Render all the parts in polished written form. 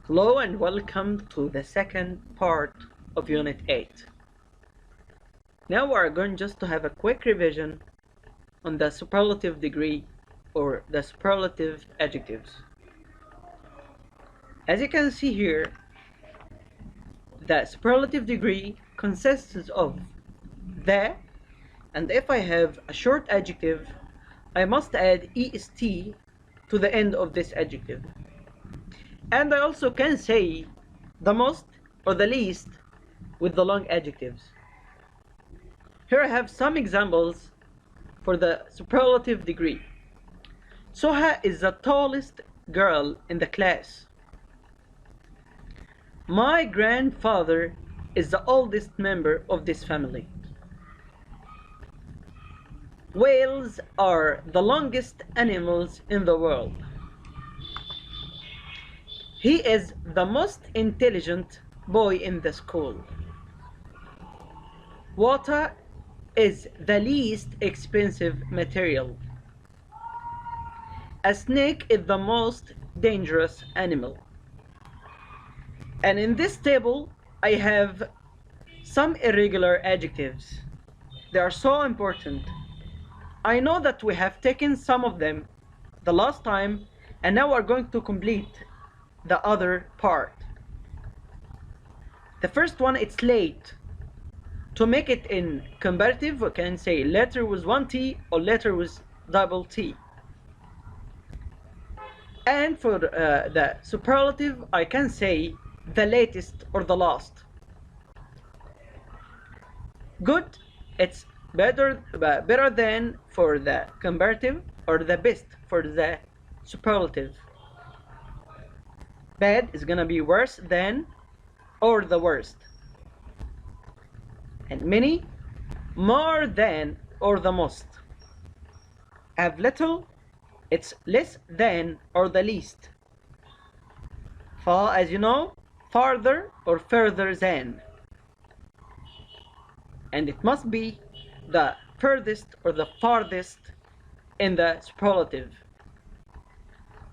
Hello and welcome to the second part of Unit 8. Now we are going just to have a quick revision on the superlative degree or the superlative adjectives. As you can see here, the superlative degree consists of the, and if I have a short adjective, I must add est to the end of this adjective. And I also can say the most or the least with the long adjectives. Here I have some examples for the superlative degree. Soha is the tallest girl in the class. My grandfather is the oldest member of this family. Whales are the longest animals in the world. He is the most intelligent boy in the school. Water is the least expensive material. A snake is the most dangerous animal. And in this table, I have some irregular adjectives. They are so important. I know that we have taken some of them the last time, and now we're going to complete the other part. The first one, it's late. To make it in comparative, we can say letter with one T or letter with double T. And for the superlative, I can say the latest or the last. Good, it's better than for the comparative, or the best for the superlative. Bad is gonna be worse than or the worst. And many, more than or the most. Have little, it's less than or the least. Far, as you know, farther or further than. And it must be the furthest or the farthest in the superlative.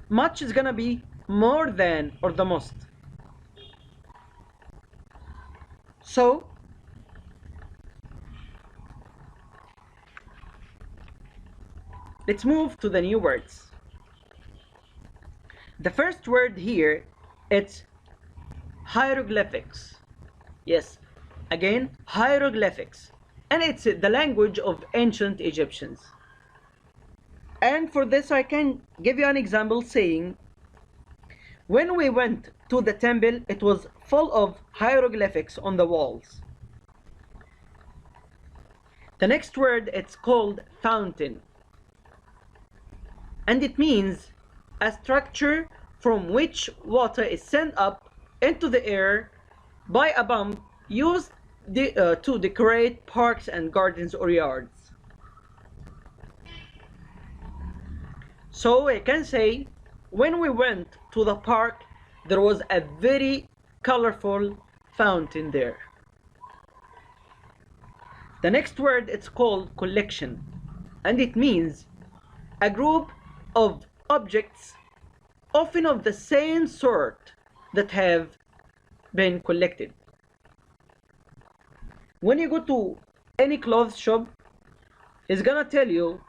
Much is gonna be more than or the most. So let's move to the new words. The first word here, it's hieroglyphics. Yes, again, hieroglyphics. And it's the language of ancient Egyptians. And for this I can give you an example saying, when we went to the temple, it was full of hieroglyphics on the walls. The next word, it's called fountain. And it means a structure from which water is sent up into the air by a pump used to decorate parks and gardens or yards. So I can say, when we went to the park, there was a very colorful fountain there. The next word, it's called collection, and it means a group of objects, often of the same sort, that have been collected. When you go to any clothes shop, it's gonna tell you,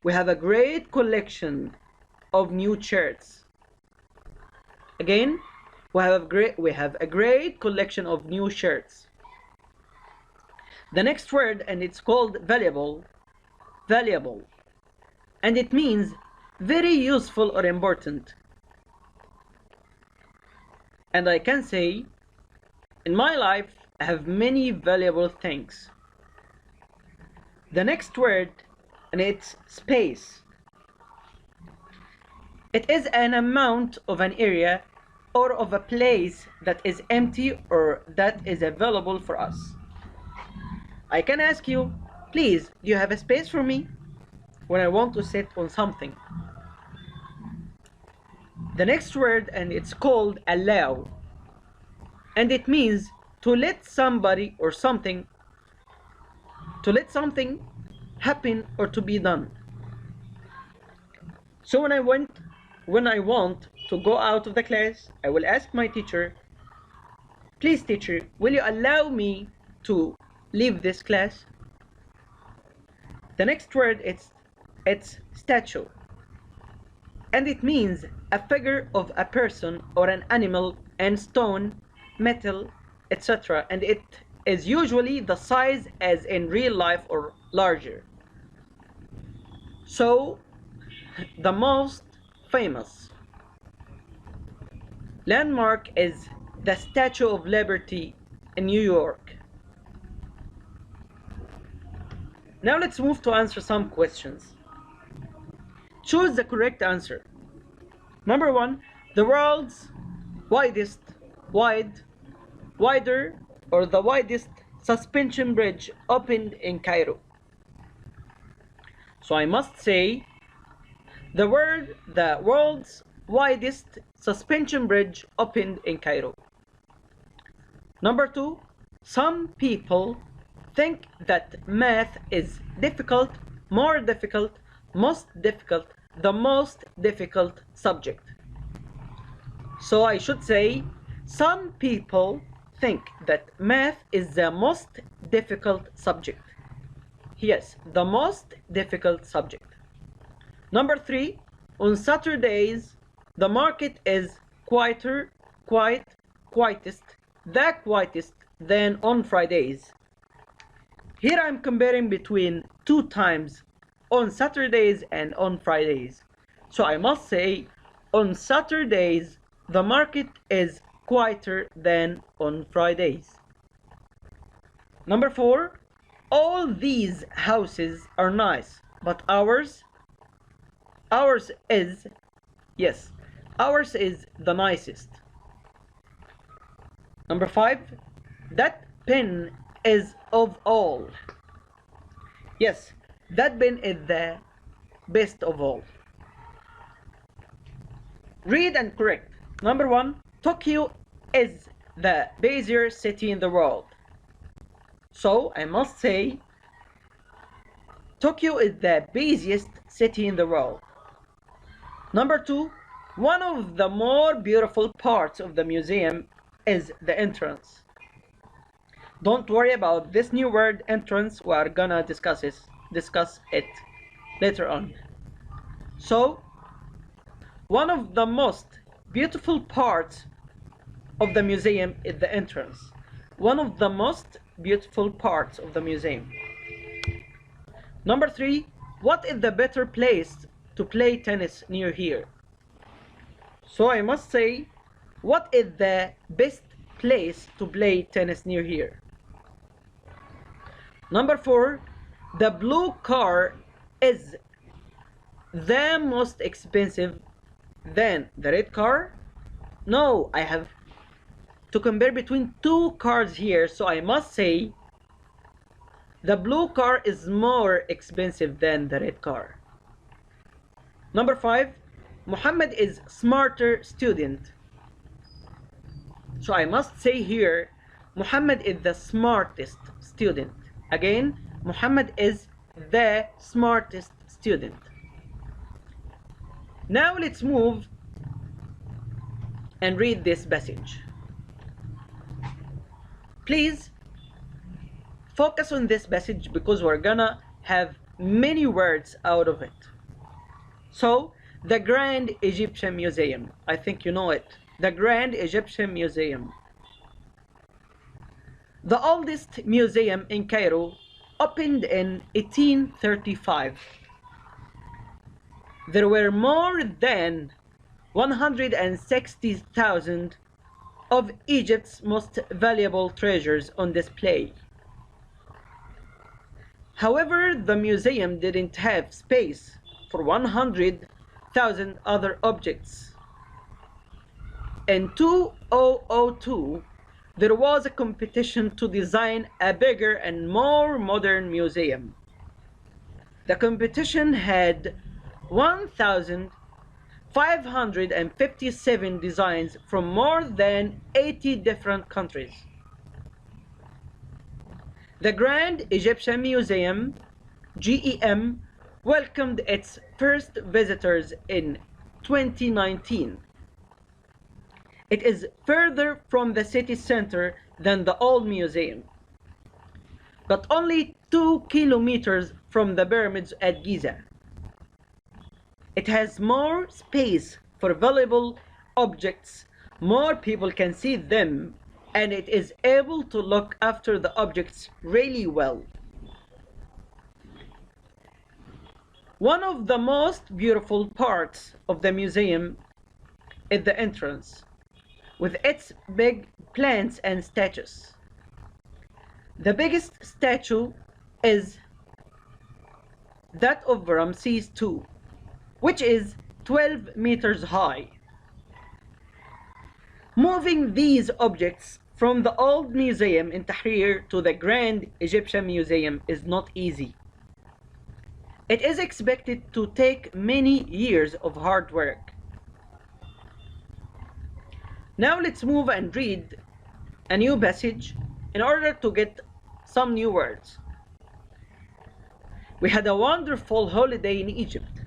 we have a great collection of new shirts. Again, we have a great collection of new shirts. The next word, and it's called valuable, and it means very useful or important. And I can say, in my life, I have many valuable things. The next word, and it's space. It is an amount of an area or of a place that is empty or that is available for us. I can ask you, please, do you have a space for me when I want to sit on something? The next word, and it's called allow, and it means to let somebody or something, to let something happen or to be done. So when I want to go out of the class, I will ask my teacher, please teacher, will you allow me to leave this class? The next word it's statue, and it means a figure of a person or an animal and stone, metal, etc. And it is usually the size as in real life or larger. So the most famous landmark is the Statue of Liberty in New York. Now let's move to answer some questions. Choose the correct answer. Number 1, the world's wider, or the widest suspension bridge opened in Cairo. So I must say the world's widest suspension bridge opened in Cairo. Number 2, some people think that math is difficult, more difficult, most difficult, the most difficult subject. So I should say some people think that math is the most difficult subject. Yes, the most difficult subject. Number 3, on Saturdays the market is quietest than on Fridays. Here I'm comparing between 2 times, on Saturdays and on Fridays. So I must say on Saturdays the market is quieter than on Fridays. Number 4, all these houses are nice, but ours is the nicest. Number 5, that pen is of all. Yes, that pen is the best of all. Read and correct. Number 1, Tokyo is the busiest city in the world. So I must say Tokyo is the busiest city in the world. Number 2, one of the more beautiful parts of the museum is the entrance. Don't worry about this new word entrance, we are gonna discuss it later on. So one of the most beautiful parts of the museum is the entrance. One of the most beautiful parts of the museum. Number 3, what is the better place to play tennis near here? So I must say, what is the best place to play tennis near here? Number 4, the blue car is the most expensive than the red car? No, I have to compare between 2 cars here, so I must say the blue car is more expensive than the red car. Number 5, Muhammad is smarter student. So I must say here, Muhammad is the smartest student. Again, Muhammad is the smartest student. Now let's move and read this passage. Please focus on this passage because we're gonna have many words out of it. So, the Grand Egyptian Museum. I think you know it. The Grand Egyptian Museum. The oldest museum in Cairo opened in 1835. There were more than 160,000 of Egypt's most valuable treasures on display. However, the museum didn't have space for 100,000 other objects. In 2002, there was a competition to design a bigger and more modern museum. The competition had 1,557 designs from more than 80 different countries. The Grand Egyptian Museum, GEM, welcomed its first visitors in 2019. It is further from the city center than the old museum, but only 2 kilometers from the pyramids at Giza. It has more space for valuable objects, more people can see them, and it is able to look after the objects really well. One of the most beautiful parts of the museum is the entrance, with its big plants and statues. The biggest statue is that of Ramses II, which is 12 meters high. Moving these objects from the old museum in Tahrir to the Grand Egyptian Museum is not easy. It is expected to take many years of hard work. Now let's move and read a new passage in order to get some new words. We had a wonderful holiday in Egypt.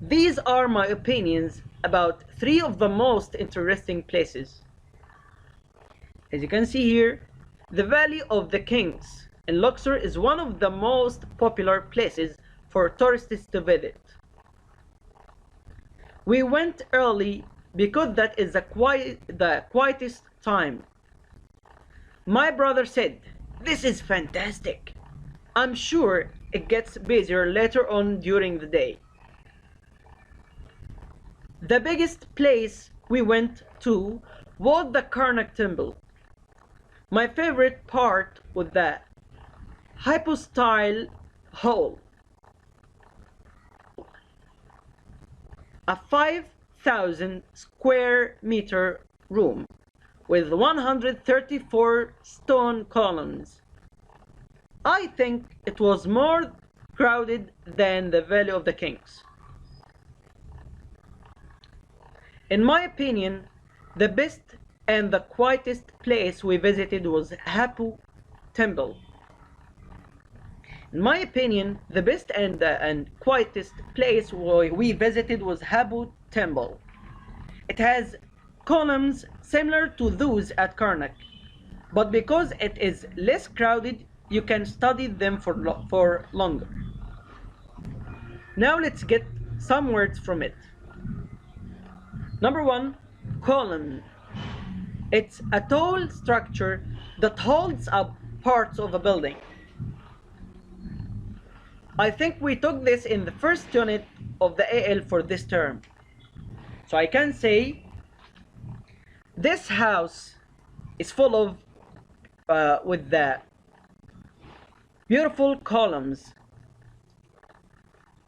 These are my opinions about 3 of the most interesting places. As you can see here, the Valley of the Kings in Luxor is one of the most popular places for tourists to visit. We went early because that is the quietest time. My brother said, "This is fantastic. I'm sure it gets busier later on during the day." The biggest place we went to was the Karnak Temple. My favorite part was the hypostyle hall, a 5,000 square meter room with 134 stone columns. I think it was more crowded than the Valley of the Kings. In my opinion, the best and the quietest place we visited was Hapu Temple. In my opinion, the best and quietest place we visited was Hapu Temple. It has columns similar to those at Karnak, but because it is less crowded, you can study them for longer. Now let's get some words from it. Number 1, column. It's a tall structure that holds up parts of a building. I think we took this in the first unit of the AL for this term. So I can say, this house is full of, with the beautiful columns.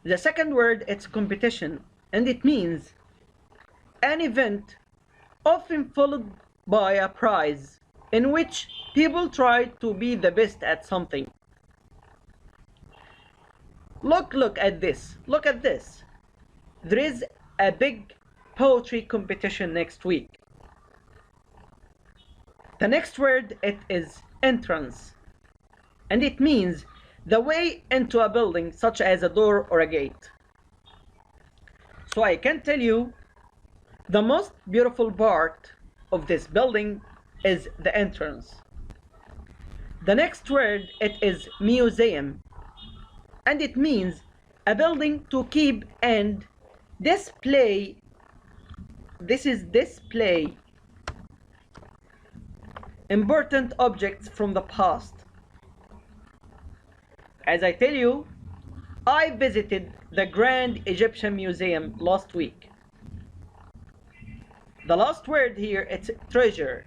The second word, it's competition, and it means an event often followed by a prize in which people try to be the best at something. Look at this. Look at this. There is a big poetry competition next week. The next word, it is entrance, and it means the way into a building, such as a door or a gate. So I can tell you, the most beautiful part of this building is the entrance. The next word, it is museum, and it means a building to keep and display. This is display important objects from the past. As I tell you, I visited the Grand Egyptian Museum last week. The last word here, it's treasure,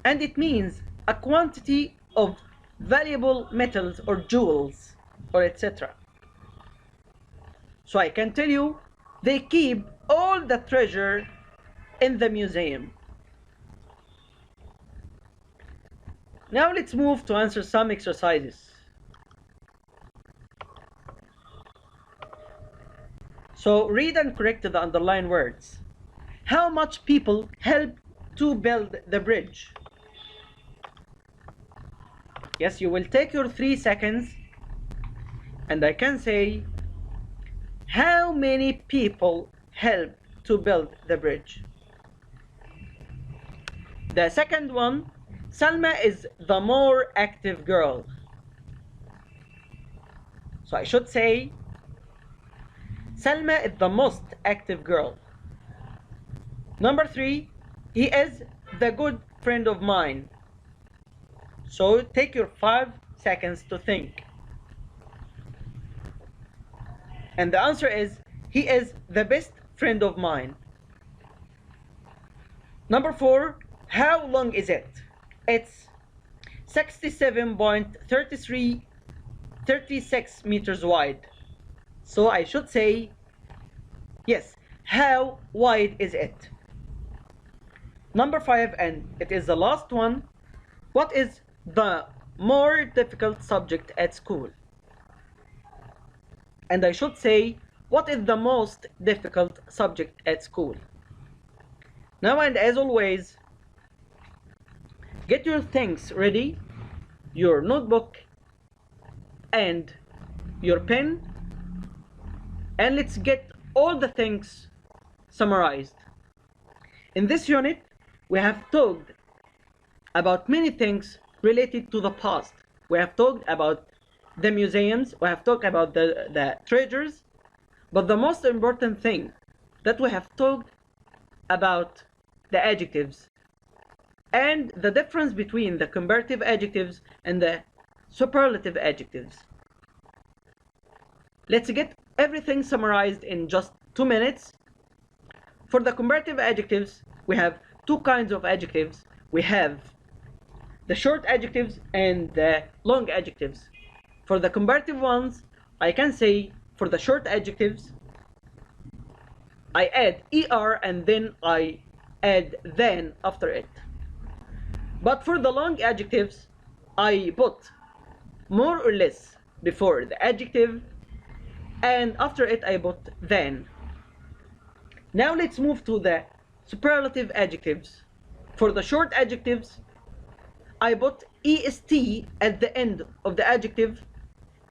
and it means a quantity of valuable metals or jewels or etc. So I can tell you, they keep all the treasure in the museum. Now let's move to answer some exercises. So read and correct the underlined words. How much people helped to build the bridge? Yes, you will take your 3 seconds, and I can say, how many people helped to build the bridge? The second one, Salma is the more active girl. So I should say, Salma is the most active girl. Number 3, he is the good friend of mine. So take your 5 seconds to think. And the answer is, he is the best friend of mine. Number 4, how long is it? It's 67.36 meters wide. So I should say, yes, how wide is it? Number 5, and it is the last one, what is the more difficult subject at school? And I should say, what is the most difficult subject at school? Now, and as always, get your things ready, your notebook and your pen, and let's get all the things summarized. In this unit, we have talked about many things related to the past. We have talked about the museums, we have talked about the treasures, but the most important thing that we have talked about the adjectives and the difference between the comparative adjectives and the superlative adjectives. Let's get everything summarized in just 2 minutes. For the comparative adjectives, we have 2 kinds of adjectives. We have the short adjectives and the long adjectives. For the comparative ones, I can say for the short adjectives, I add er and then I add then after it. But for the long adjectives, I put more or less before the adjective, and after it I put then. Now let's move to the superlative adjectives. For the short adjectives, I put est at the end of the adjective,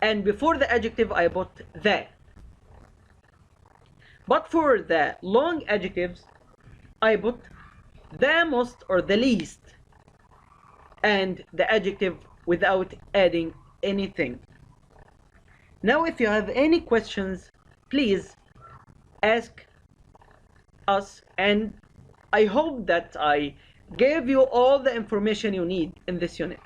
and before the adjective I put the. But for the long adjectives, I put the most or the least and the adjective without adding anything. Now if you have any questions, please ask us, and I hope that I gave you all the information you need in this unit.